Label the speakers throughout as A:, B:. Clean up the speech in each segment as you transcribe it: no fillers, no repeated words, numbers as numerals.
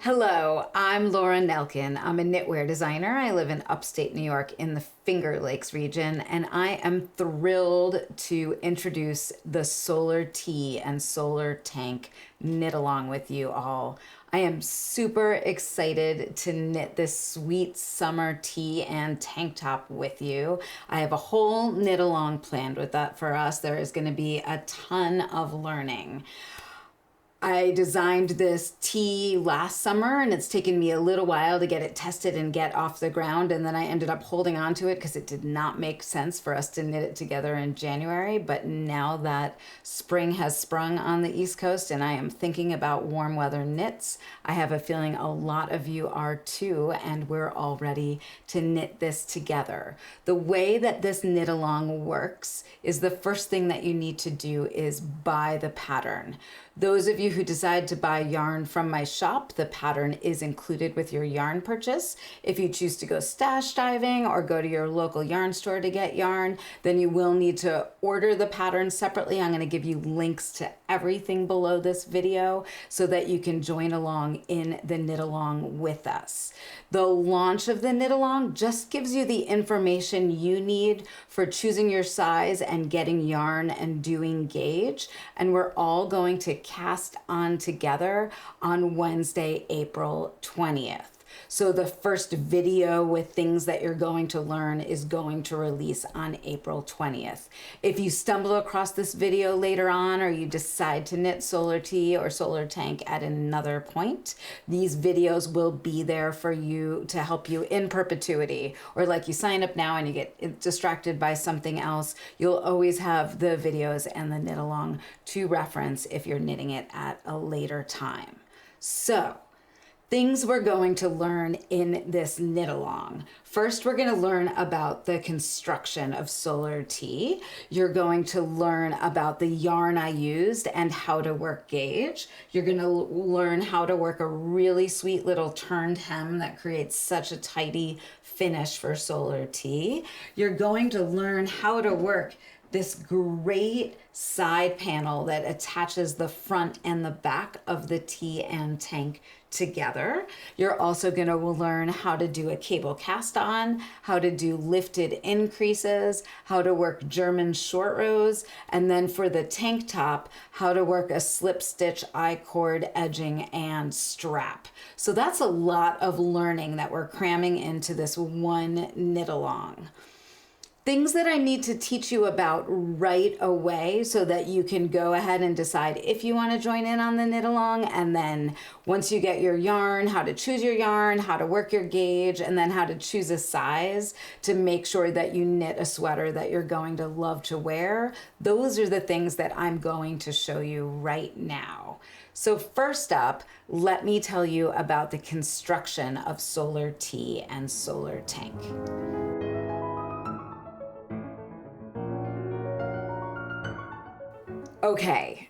A: Hello, I'm Laura Nelkin. I'm a knitwear designer. I live in upstate New York in the Finger Lakes region, and I am thrilled to introduce the Solar Tee and Solar Tank knit along with you all. I am super excited to knit this sweet summer tee and tank top with you. I have a whole knit along planned with that for us. There is going to be a ton of learning. I designed this tee last summer and it's taken me a little while to get it tested and get off the ground, and then I ended up holding on to it because it did not make sense for us to knit it together in January. But now that spring has sprung on the East Coast and I am thinking about warm weather knits, I have a feeling a lot of you are too, and we're all ready to knit this together. The way that this knit along works is the first thing that you need to do is buy the pattern. Those of you who decide to buy yarn from my shop, the pattern is included with your yarn purchase. If you choose to go stash diving or go to your local yarn store to get yarn, then you will need to order the pattern separately. I'm going to give you links to everything below this video so that you can join along in the knit along with us. The launch of the knit along just gives you the information you need for choosing your size and getting yarn and doing gauge. And we're all going to cast on together on Wednesday, April 20th. So the first video with things that you're going to learn is going to release on April 20th. If you stumble across this video later on, or you decide to knit Solar Tee or Solar Tank at another point, these videos will be there for you to help you in perpetuity. Or like you sign up now and you get distracted by something else, you'll always have the videos and the knit along to reference if you're knitting it at a later time. So, things we're going to learn in this knit along. First, we're going to learn about the construction of Solar Tee. You're going to learn about the yarn I used and how to work gauge. You're going to learn how to work a really sweet little turned hem that creates such a tidy finish for Solar Tee. You're going to learn how to work this great side panel that attaches the front and the back of the tee and tank together. You're also going to learn how to do a cable cast on, how to do lifted increases, how to work German short rows, and then for the tank top, how to work a slip stitch, I-cord, edging, and strap. So that's a lot of learning that we're cramming into this one knit along. Things that I need to teach you about right away so that you can go ahead and decide if you want to join in on the knit along, and then once you get your yarn, how to choose your yarn, how to work your gauge, and then how to choose a size to make sure that you knit a sweater that you're going to love to wear. Those are the things that I'm going to show you right now. So first up, let me tell you about the construction of Solar Tee and Solar Tank. Okay,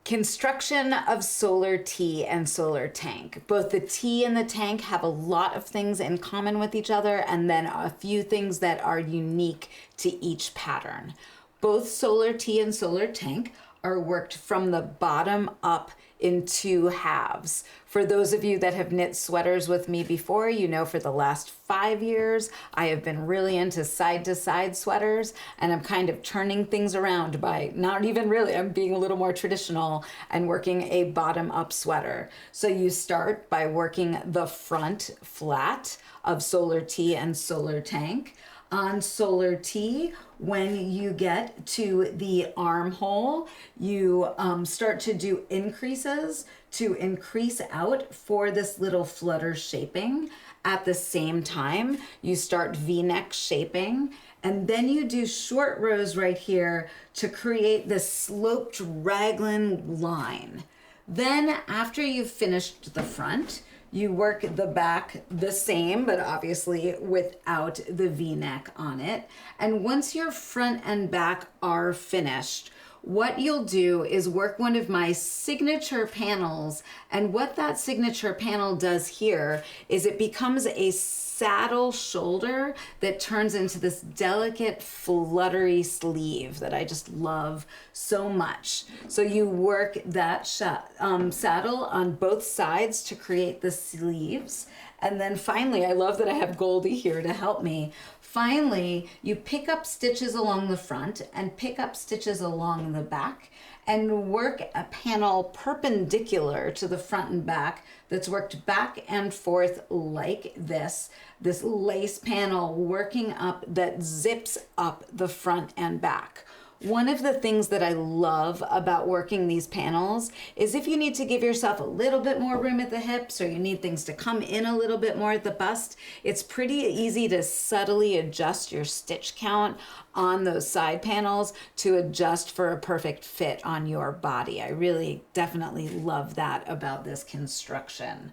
A: construction of Solar Tee and Solar Tank. Both the tee and the tank have a lot of things in common with each other, and then a few things that are unique to each pattern. Both Solar Tee and Solar Tank are worked from the bottom up in two halves. For those of you that have knit sweaters with me before, you know for the last 5 years, I have been really into side-to-side sweaters, and I'm kind of turning things around by, not even really, I'm being a little more traditional and working a bottom-up sweater. So you start by working the front flat of Solar Tee and Solar Tank. On Solar Tee, when you get to the armhole, you start to do increases to increase out for this little flutter shaping. At the same time, you start V-neck shaping, and then you do short rows right here to create this sloped raglan line. Then after you've finished the front, you work the back the same, but obviously without the V-neck on it. And once your front and back are finished, what you'll do is work one of my signature panels. And what that signature panel does here is it becomes a saddle shoulder that turns into this delicate fluttery sleeve that I just love so much. So you work that saddle on both sides to create the sleeves. And then finally, I love that I have Goldie here to help me. Finally, you pick up stitches along the front and pick up stitches along the back and work a panel perpendicular to the front and back that's worked back and forth like this lace panel working up that zips up the front and back. One of the things that I love about working these panels is if you need to give yourself a little bit more room at the hips or you need things to come in a little bit more at the bust, it's pretty easy to subtly adjust your stitch count on those side panels to adjust for a perfect fit on your body. I really definitely love that about this construction.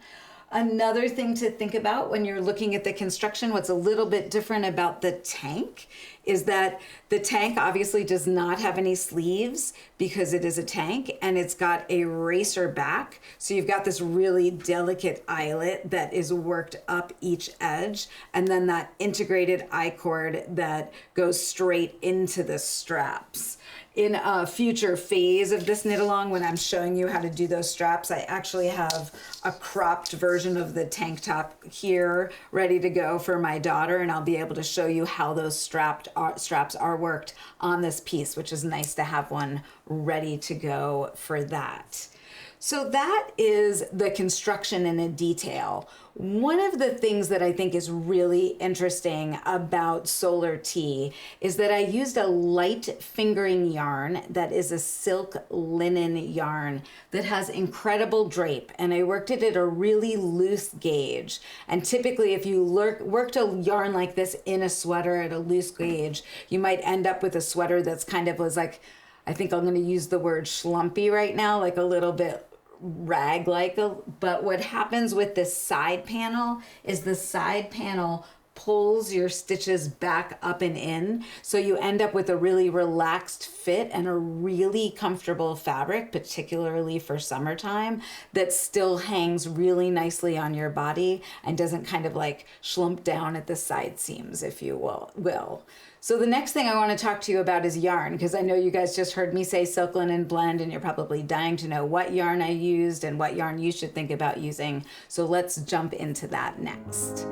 A: Another thing to think about when you're looking at the construction, what's a little bit different about the tank is that the tank obviously does not have any sleeves because it is a tank, and it's got a racer back. So you've got this really delicate eyelet that is worked up each edge, and then that integrated I-cord that goes straight into the straps. In a future phase of this knit along, when I'm showing you how to do those straps, I actually have a cropped version of the tank top here ready to go for my daughter, and I'll be able to show you how those straps are worked on this piece, which is nice to have one ready to go for that. So that is the construction in a detail. One of the things that I think is really interesting about Solar T is that I used a light fingering yarn that is a silk linen yarn that has incredible drape, and I worked it at a really loose gauge. And typically if you worked a yarn like this in a sweater at a loose gauge, you might end up with a sweater that's kind of was like, I think I'm going to use the word schlumpy right now, like a little bit rag-like. But what happens with this side panel is the side panel pulls your stitches back up and in, so you end up with a really relaxed fit and a really comfortable fabric, particularly for summertime, that still hangs really nicely on your body and doesn't kind of like schlump down at the side seams, if you will. So the next thing I want to talk to you about is yarn, because I know you guys just heard me say silk linen blend and you're probably dying to know what yarn I used and what yarn you should think about using. So let's jump into that next.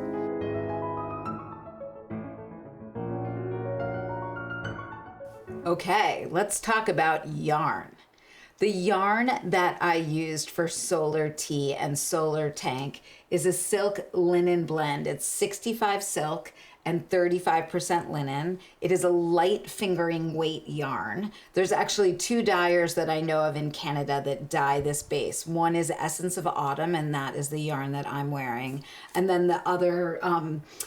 A: Okay, let's talk about yarn. The yarn that I used for Solar T and Solar Tank is a silk linen blend. It's 65 silk and 35% linen. It is a light fingering weight yarn. There's actually two dyers that I know of in Canada that dye this base. One is Essence of Autumn, and that is the yarn that I'm wearing. And then the other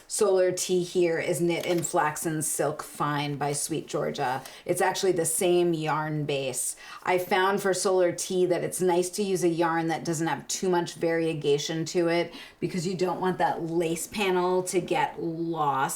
A: Solar T here is knit in Flaxen Silk Fine by Sweet Georgia. It's actually the same yarn base. I found for Solar T that it's nice to use a yarn that doesn't have too much variegation to it, because you don't want that lace panel to get lost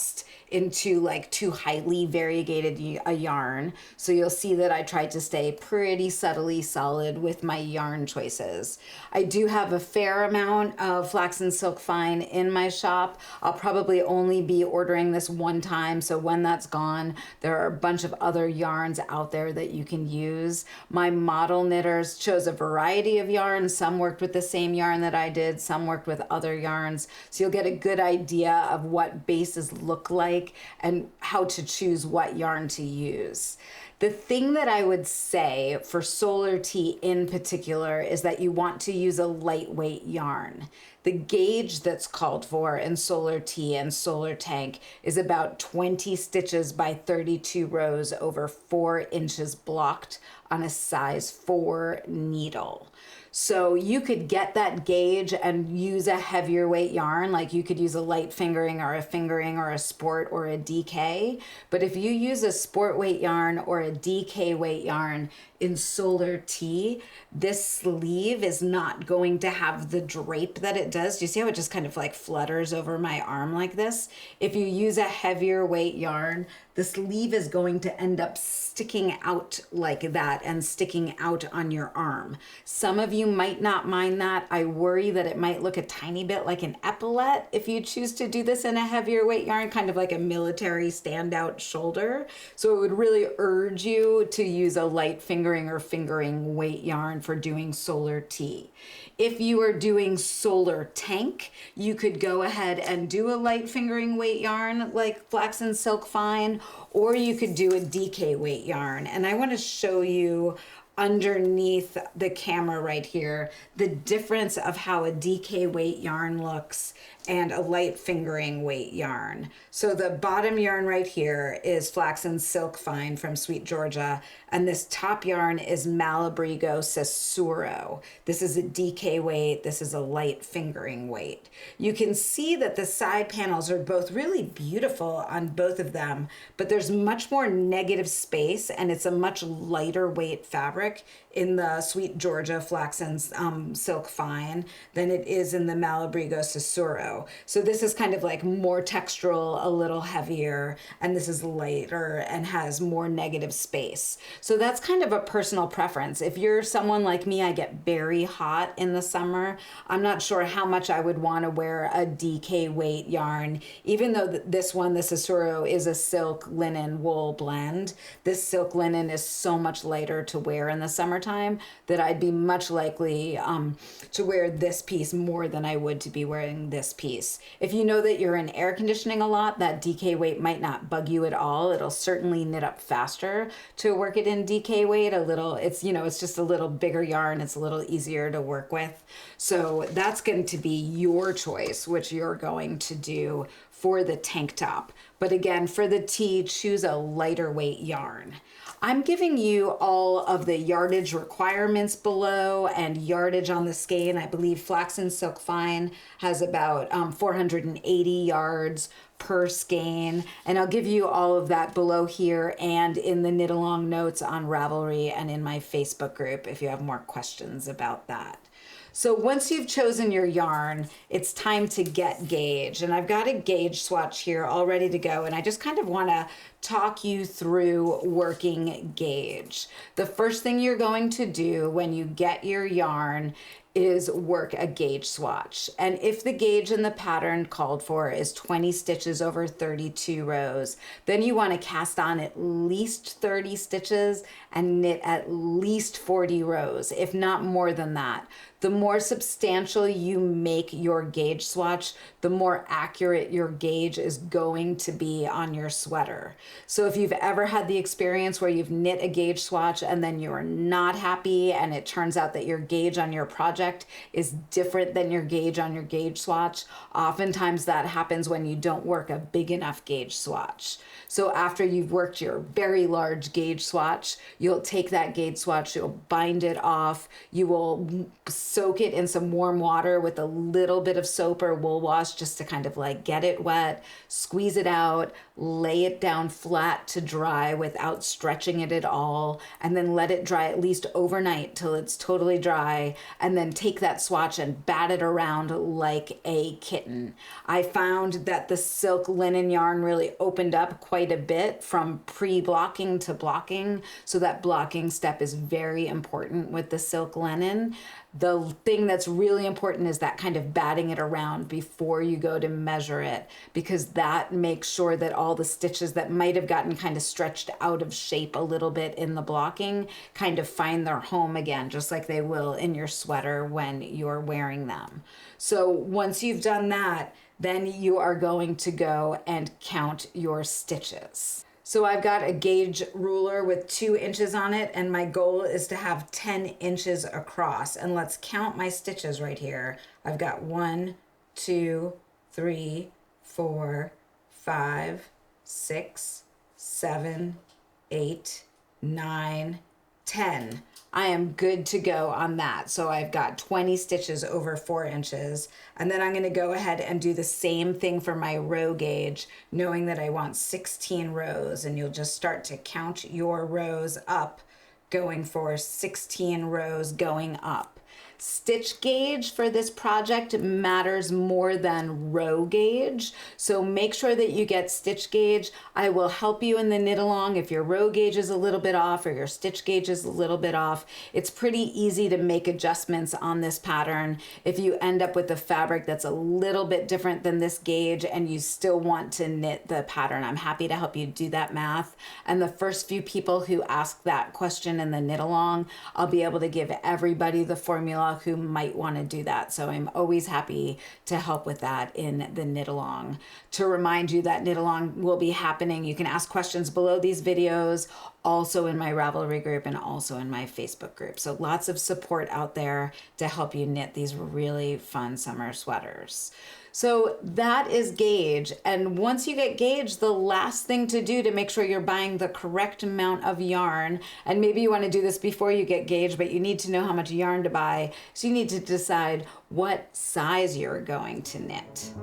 A: into like too highly variegated a yarn. So you'll see that I tried to stay pretty subtly solid with my yarn choices. I do have a fair amount of Flaxen Silk Fine in my shop. I'll probably only be ordering this one time, so when that's gone, there are a bunch of other yarns out there that you can use. My model knitters chose a variety of yarns. Some worked with the same yarn that I did, some worked with other yarns, so you'll get a good idea of what bases look like and how to choose what yarn to use. The thing that I would say for Solar T in particular is that you want to use a lightweight yarn. The gauge that's called for in Solar T and Solar Tank is about 20 stitches by 32 rows over 4 inches blocked on a size 4 needle. So you could get that gauge and use a heavier weight yarn, like you could use a light fingering or a sport or a DK. But if you use a sport weight yarn or a DK weight yarn in Solar T, this sleeve is not going to have the drape that it does. Do you see how it just kind of like flutters over my arm like this? If you use a heavier weight yarn, the sleeve is going to end up sticking out like that and sticking out on your arm. Some of you might not mind that. I worry that it might look a tiny bit like an epaulette if you choose to do this in a heavier weight yarn, kind of like a military standout shoulder. So it would really urge you to use a light fingering or fingering weight yarn for doing Solar T. If you are doing Solar Tank, you could go ahead and do a light fingering weight yarn like Flax and Silk Fine, or you could do a DK weight yarn. And I want to show you underneath the camera right here the difference of how a DK weight yarn looks and a light fingering weight yarn. So the bottom yarn right here is Flax and Silk Fine from Sweet Georgia, and this top yarn is Malabrigo Sesuro. This is a DK weight, this is a light fingering weight. You can see that the side panels are both really beautiful on both of them, but there's much more negative space and it's a much lighter weight fabric in the Sweet Georgia Flax and Silk Fine than it is in the Malabrigo Sesuro. So this is kind of like more textural, a little heavier, and this is lighter and has more negative space. So that's kind of a personal preference. If you're someone like me, I get very hot in the summer. I'm not sure how much I would want to wear a DK weight yarn, even though this one, the Sesuro, is a silk linen wool blend. This silk linen is so much lighter to wear in the summertime that I'd be much likely to wear this piece more than I would to be wearing this piece. If you know that you're in air conditioning a lot, that DK weight might not bug you at all. It'll certainly knit up faster to work it in DK weight. It's just a little bigger yarn. It's a little easier to work with. So that's going to be your choice, which you're going to do for the tank top. But again, for the tee, choose a lighter weight yarn. I'm giving you all of the yardage requirements below and yardage on the skein. I believe Flax and Silk Fine has about 480 yards per skein, and I'll give you all of that below here and in the knit along notes on Ravelry and in my Facebook group if you have more questions about that. So once you've chosen your yarn, it's time to get gauge. And I've got a gauge swatch here all ready to go. And I just kind of want to talk you through working gauge. The first thing you're going to do when you get your yarn is work a gauge swatch. And if the gauge in the pattern called for is 20 stitches over 32 rows, then you want to cast on at least 30 stitches and knit at least 40 rows, if not more than that. The more substantial you make your gauge swatch, the more accurate your gauge is going to be on your sweater. So if you've ever had the experience where you've knit a gauge swatch and then you're not happy and it turns out that your gauge on your project is different than your gauge on your gauge swatch, oftentimes that happens when you don't work a big enough gauge swatch. So after you've worked your very large gauge swatch, you'll take that gauge swatch, you'll bind it off, you will soak it in some warm water with a little bit of soap or wool wash just to kind of like get it wet, squeeze it out, lay it down flat to dry without stretching it at all, and then let it dry at least overnight till it's totally dry, and then take that swatch and bat it around like a kitten. I found that the silk linen yarn really opened up quite a bit from pre-blocking to blocking, so that blocking step is very important with the silk linen. The thing that's really important is that kind of batting it around before you go to measure it, because that makes sure that all the stitches that might have gotten kind of stretched out of shape a little bit in the blocking kind of find their home again, just like they will in your sweater when you're wearing them. So once you've done that, then you are going to go and count your stitches. So I've got a gauge ruler with 2 inches on it, and my goal is to have 10 inches across. And let's count my stitches right here. I've got 1, 2, 3, 4, 5, 6, 7, 8, 9, 10. I am good to go on that. So I've got 20 stitches over 4 inches. And then I'm going to go ahead and do the same thing for my row gauge, knowing that I want 16 rows. And you'll just start to count your rows up, going for 16 rows going up. Stitch gauge for this project matters more than row gauge, so make sure that you get stitch gauge. I will help you in the knit along if your row gauge is a little bit off or your stitch gauge is a little bit off. It's pretty easy to make adjustments on this pattern if you end up with a fabric that's a little bit different than this gauge and you still want to knit the pattern. I'm happy to help you do that math. And the first few people who ask that question in the knit along, I'll be able to give everybody the formula who might want to do that. So I'm always happy to help with that in the knit along. To remind you that knit along will be happening. You can ask questions below these videos, also in my Ravelry group and also in my Facebook group. So lots of support out there to help you knit these really fun summer sweaters. So that is gauge. And once you get gauge, the last thing to do to make sure you're buying the correct amount of yarn, and maybe you want to do this before you get gauge, but you need to know how much yarn to buy. So you need to decide what size you're going to knit.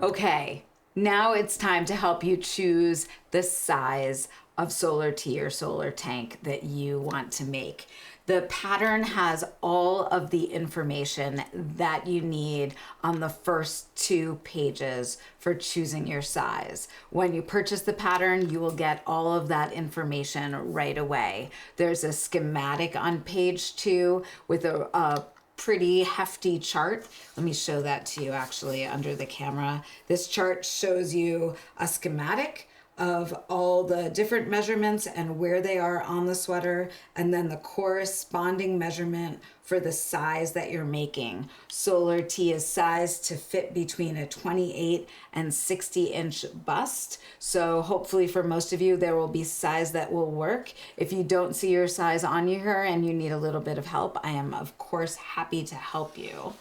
A: Okay, now it's time to help you choose the size of Solar Tee or Solar Tank that you want to make. The pattern has all of the information that you need on the first 2 pages for choosing your size. When you purchase the pattern, you will get all of that information right away. There's a schematic on page 2 with a pretty hefty chart. Let me show that to you actually under the camera. This chart shows you a schematic of all the different measurements and where they are on the sweater, and then the corresponding measurement for the size that you're making. Solar Tee is sized to fit between a 28 and 60 inch bust. So hopefully for most of you, there will be size that will work. If you don't see your size on here and you need a little bit of help, I am of course happy to help you.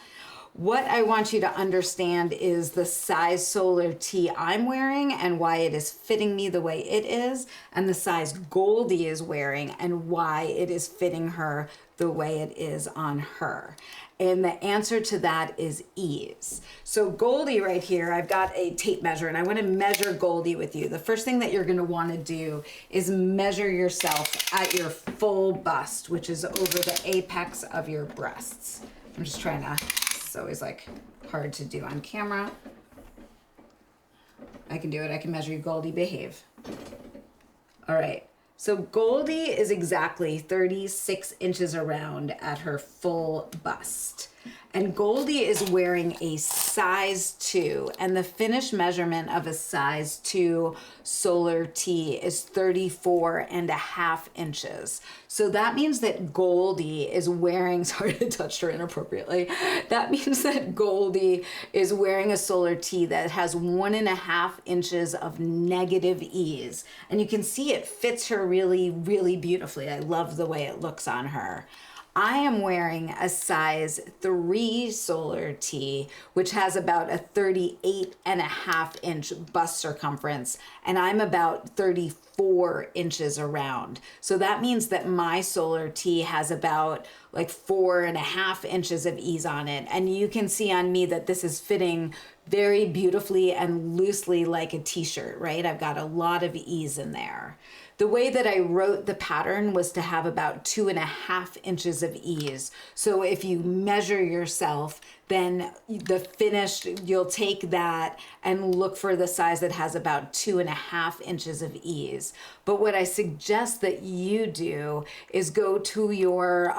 A: What I want you to understand is the size Solar Tee I'm wearing and why it is fitting me the way it is, and the size Goldie is wearing and why it is fitting her the way it is on her. And the answer to that is ease. So Goldie right here, I've got a tape measure and I want to measure Goldie with you. The first thing that you're going to want to do is measure yourself at your full bust, which is over the apex of your breasts. I'm just trying to, it's always like hard to do on camera. I can do it. I can measure you, Goldie. Behave. All right. So Goldie is exactly 36 inches around at her full bust. And Goldie is wearing a size 2, and the finished measurement of a size 2 Solar Tee is 34.5 inches. So that means that Goldie is wearing, sorry I touched her inappropriately. That means that Goldie is wearing a Solar Tee that has 1.5 inches of negative ease. And you can see it fits her really, really beautifully. I love the way it looks on her. I am wearing a size 3 Solar Tee, which has about a 38.5 inch bust circumference, and I'm about 34 inches around. So that means that my Solar Tee has about like 4.5 inches of ease on it. And you can see on me that this is fitting very beautifully and loosely like a t-shirt, right? I've got a lot of ease in there. The way that I wrote the pattern was to have about 2.5 inches of ease. So if you measure yourself, then the finished, you'll take that and look for the size that has about 2.5 inches of ease. But what I suggest that you do is go to your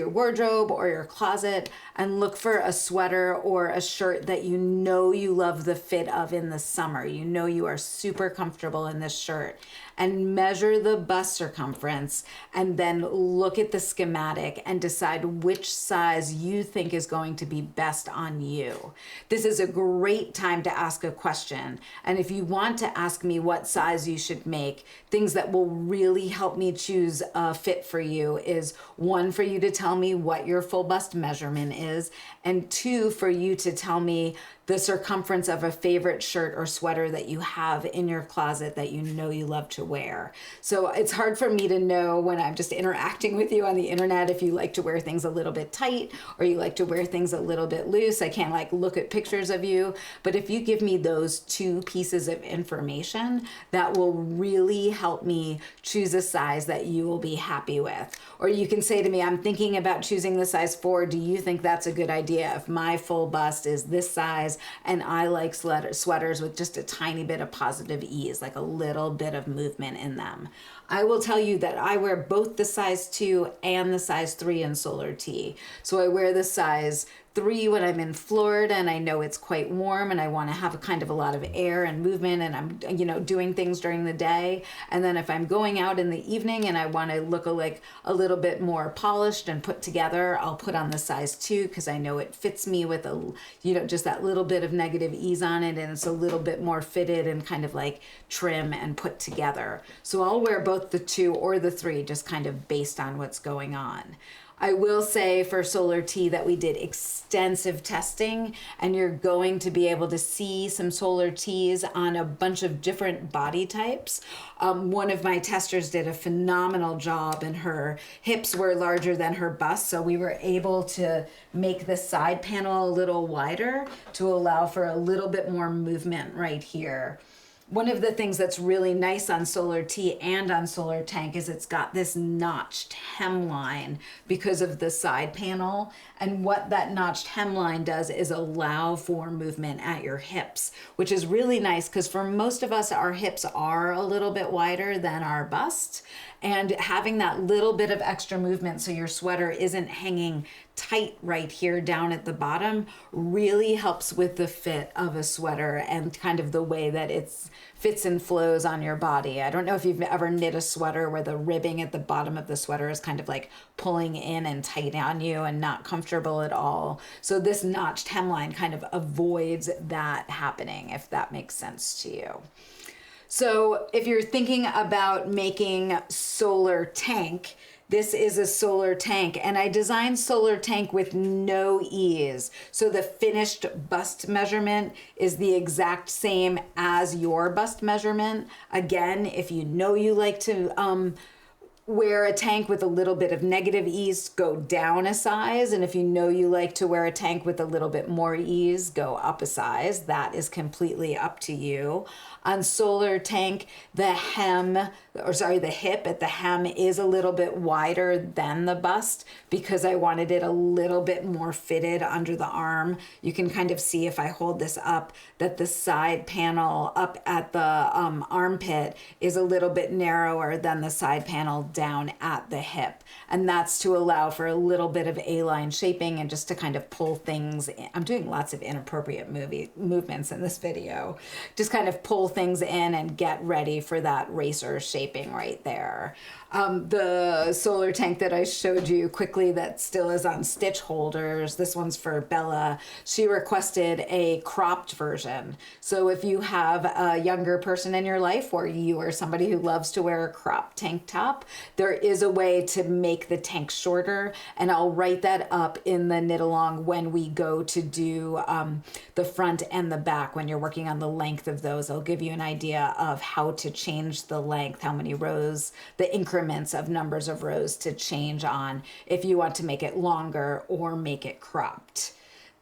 A: wardrobe or your closet and look for a sweater or a shirt that you know you love the fit of in the summer. You know you are super comfortable in this shirt, and measure the bust circumference, and then look at the schematic and decide which size you think is going to be best on you. This is a great time to ask a question. And if you want to ask me what size you should make, things that will really help me choose a fit for you is 1, for you to tell me what your full bust measurement is, and 2, for you to tell me the circumference of a favorite shirt or sweater that you have in your closet that you know you love to wear. So it's hard for me to know when I'm just interacting with you on the internet if you like to wear things a little bit tight or you like to wear things a little bit loose. I can't like look at pictures of you, but if you give me those two pieces of information, that will really help me choose a size that you will be happy with. Or you can say to me, I'm thinking about choosing the size 4. Do you think that's a good idea if my full bust is this size and I like sweaters with just a tiny bit of positive ease, like a little bit of movement in them? I will tell you that I wear both the size 2 and the size 3 in Solar T. So I wear the size 3 when I'm in Florida and I know it's quite warm and I want to have a kind of a lot of air and movement and I'm, you know, doing things during the day. And then if I'm going out in the evening and I want to look like a little bit more polished and put together, I'll put on the size 2 because I know it fits me with a, you know, just that little bit of negative ease on it, and it's a little bit more fitted and kind of like trim and put together. So I'll wear both the 2 or the 3 just kind of based on what's going on. I will say for Solar T that we did extensive testing, and you're going to be able to see some Solar Ts on a bunch of different body types. One of my testers did a phenomenal job, and her hips were larger than her bust, so we were able to make the side panel a little wider to allow for a little bit more movement right here. One of the things that's really nice on Solar T and on Solar Tank is it's got this notched hemline because of the side panel. And what that notched hemline does is allow for movement at your hips, which is really nice because for most of us, our hips are a little bit wider than our bust. And having that little bit of extra movement so your sweater isn't hanging tight right here down at the bottom really helps with the fit of a sweater and kind of the way that it fits and flows on your body. I don't know if you've ever knit a sweater where the ribbing at the bottom of the sweater is kind of like pulling in and tight on you and not comfortable at all. So this notched hemline kind of avoids that happening, if that makes sense to you. So if you're thinking about making Solar Tank, this is a Solar Tank, and I designed Solar Tank with no ease. So the finished bust measurement is the exact same as your bust measurement. Again, if you know you like to wear a tank with a little bit of negative ease, go down a size. And if you know you like to wear a tank with a little bit more ease, go up a size. That is completely up to you. On Solar Tank, the hip at the hem is a little bit wider than the bust because I wanted it a little bit more fitted under the arm. You can kind of see if I hold this up that the side panel up at the armpit is a little bit narrower than the side panel down at the hip. And that's to allow for a little bit of A-line shaping and just to kind of pull things in. I'm doing lots of inappropriate movements in this video. Just kind of pull things in and get ready for that racer shaping right there. The Solar Tank that I showed you quickly that still is on stitch holders, this one's for Bella. She requested a cropped version. So if you have a younger person in your life or you are somebody who loves to wear a cropped tank top, there is a way to make the tank shorter, and I'll write that up in the knit along when we go to do the front and the back. When you're working on the length of those, I'll give you an idea of how to change the length, how many rows, the increments of numbers of rows to change on if you want to make it longer or make it cropped.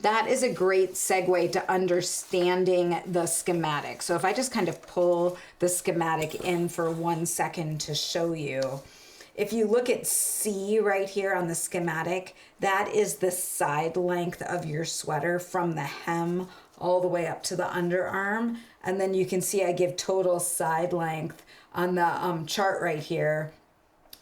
A: That is a great segue to understanding the schematic. So if I just kind of pull the schematic in for 1 second to show you, if you look at C right here on the schematic, that is the side length of your sweater from the hem all the way up to the underarm. And then you can see I give total side length on the chart right here.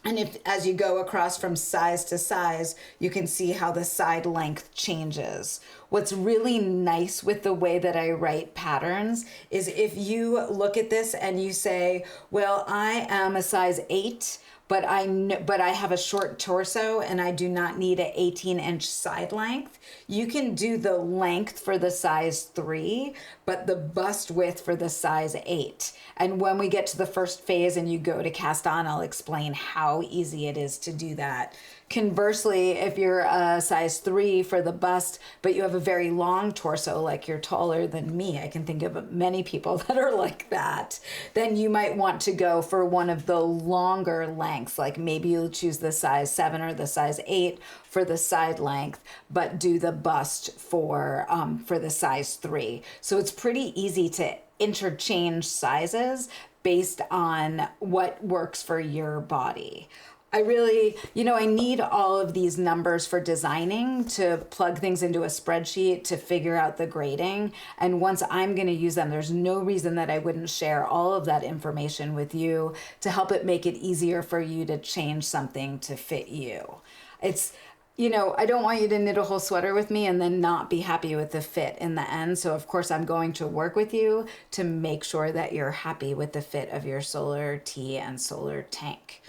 A: And if, as you go across from size to size, you can see how the side length changes. What's really nice with the way that I write patterns is if you look at this and you say, well, I am a size 8, but I have a short torso and I do not need an 18-inch side length. You can do the length for the size 3, but the bust width for the size 8. And when we get to the first phase and you go to cast on, I'll explain how easy it is to do that. Conversely, if you're a size 3 for the bust, but you have a very long torso, like you're taller than me, I can think of many people that are like that, then you might want to go for one of the longer lengths. Like maybe you'll choose the size 7 or the size 8 for the side length, but do the bust for the size 3. So it's pretty easy to interchange sizes based on what works for your body. I really, I need all of these numbers for designing to plug things into a spreadsheet to figure out the grading. And once I'm going to use them, there's no reason that I wouldn't share all of that information with you to help it make it easier for you to change something to fit you. It's, I don't want you to knit a whole sweater with me and then not be happy with the fit in the end. So of course I'm going to work with you to make sure that you're happy with the fit of your Solar tee and Solar tank.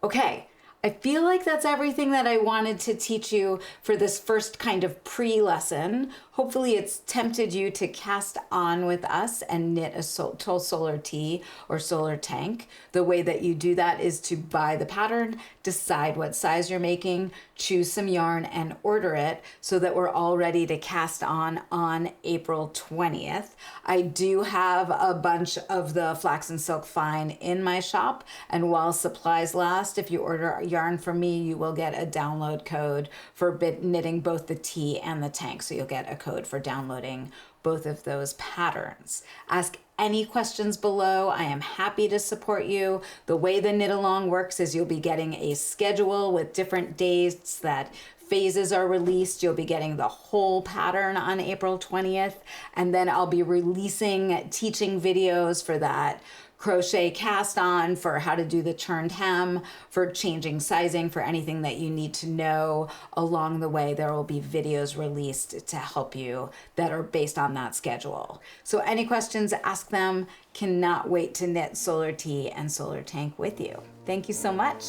A: Okay, I feel like that's everything that I wanted to teach you for this first kind of pre-lesson. Hopefully it's tempted you to cast on with us and knit a Solar tee or Solar tank. The way that you do that is to buy the pattern, decide what size you're making, choose some yarn and order it so that we're all ready to cast on April 20th. I do have a bunch of the flax and silk fine in my shop, and while supplies last, if you order yarn from me, you will get a download code for knitting both the tee and the tank. So you'll get a code for downloading both of those patterns. Ask any questions below. I am happy to support you. The way the knit along works is you'll be getting a schedule with different dates that phases are released. You'll be getting the whole pattern on April 20th, and then I'll be releasing teaching videos for that crochet cast on, for how to do the turned hem, for changing sizing, for anything that you need to know along the way. There will be videos released to help you that are based on that schedule. So any questions, ask them. Cannot wait to knit Solar tee and Solar tank with you. Thank you so much.